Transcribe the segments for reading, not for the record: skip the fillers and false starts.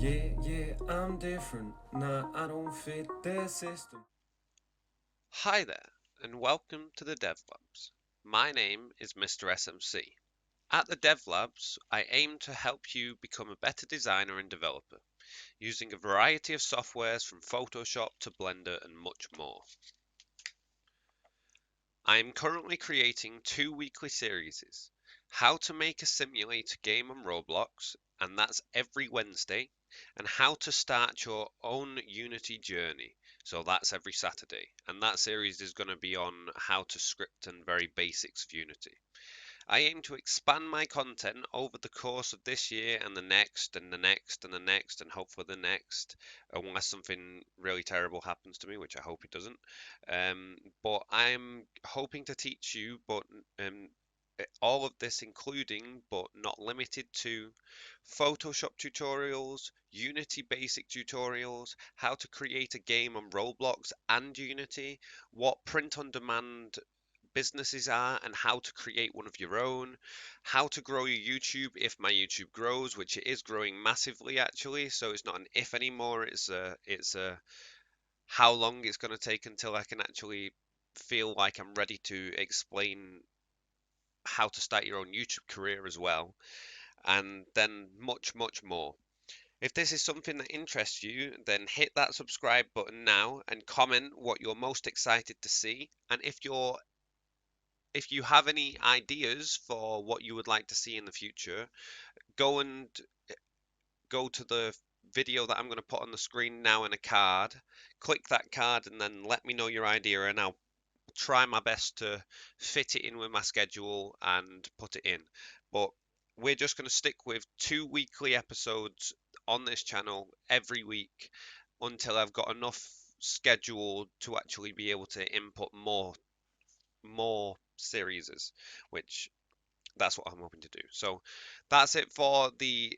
Yeah, I'm different. Nah, I don't fit their system. Hi there, and welcome to the Dev Labs. My name is Mr. SMC. At the Dev Labs, I aim to help you become a better designer and developer, using a variety of softwares from Photoshop to Blender and much more. I am currently creating two weekly series, How to Make a Simulator Game on Roblox, and that's every Wednesday, and How to Start Your Own Unity Journey, so that's every Saturday, and that series is going to be on how to script and very basics of Unity. I aim to expand my content over the course of this year and the next and the next and the next and hopefully the next, unless something really terrible happens to me, which I hope it doesn't. But I'm hoping to teach you, but all of this including but not limited to Photoshop tutorials, Unity basic tutorials, how to create a game on Roblox and Unity, what print on demand businesses are and how to create one of your own, how to grow your YouTube if my YouTube grows, which it is growing massively actually. So it's not an if anymore. It's a how long it's going to take until I can actually feel like I'm ready to explain how to start your own YouTube career as well, and then much more. If this is something that interests you, then hit that subscribe button now and comment what you're most excited to see. And if you have any ideas for what you would like to see in the future, go and go to the video that I'm going to put on the screen now in a card. Click that card and then let me know your idea, and I'll try my best to fit it in with my schedule and put it in. But we're just going to stick with two weekly episodes on this channel every week until I've got enough schedule to actually be able to input more series, which that's what I'm hoping to do. So that's it for the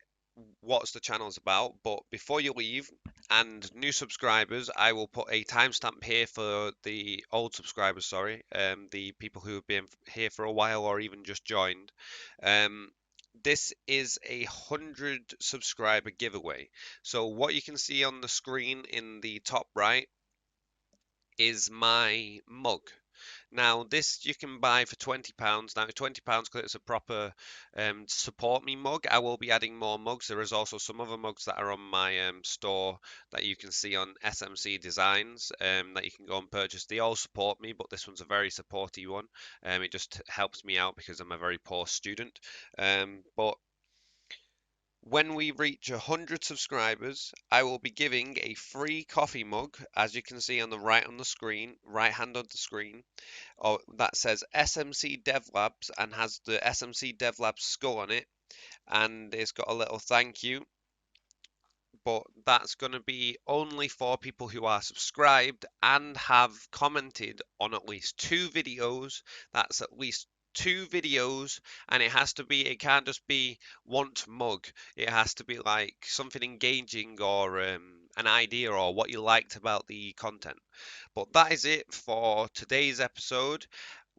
what's the channel's about. But before you leave, and new subscribers, I will put a timestamp here for the old subscribers, sorry, the people who have been here for a while or even just joined. Um, this is a 100 subscriber giveaway. So what you can see on the screen in the top right is my mug. Now, this you can buy for £20. Now, £20 because it's a proper support me mug. I will be adding more mugs. There is also some other mugs that are on my store that you can see on SMC Designs that you can go and purchase. They all support me, but this one's a very supporty one. It just helps me out because I'm a very poor student. But when we reach 100 subscribers, I will be giving a free coffee mug, as you can see on the right hand on the screen, that says SMC Dev Labs and has the SMC Dev Labs skull on it, and it's got a little thank you. But that's going to be only for people who are subscribed and have commented on at least two videos. That's at least two videos, and it can't just be want mug. It has to be like something engaging or an idea or what you liked about the content. But that is it for today's episode.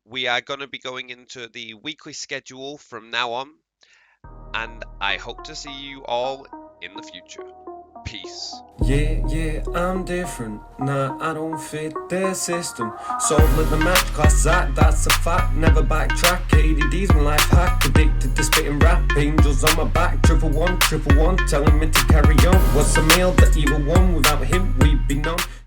We are going to be going into the weekly schedule from now on, and I hope to see you all in the future. Peace. Yeah, I'm different. Nah, I don't fit their system. So let the match class act, that's a fact. Never backtrack. ADD's my life hack. Addicted to spitting rap. Angels on my back. Triple one, telling me to carry on. What's a meal? The evil one. Without him, we'd be none.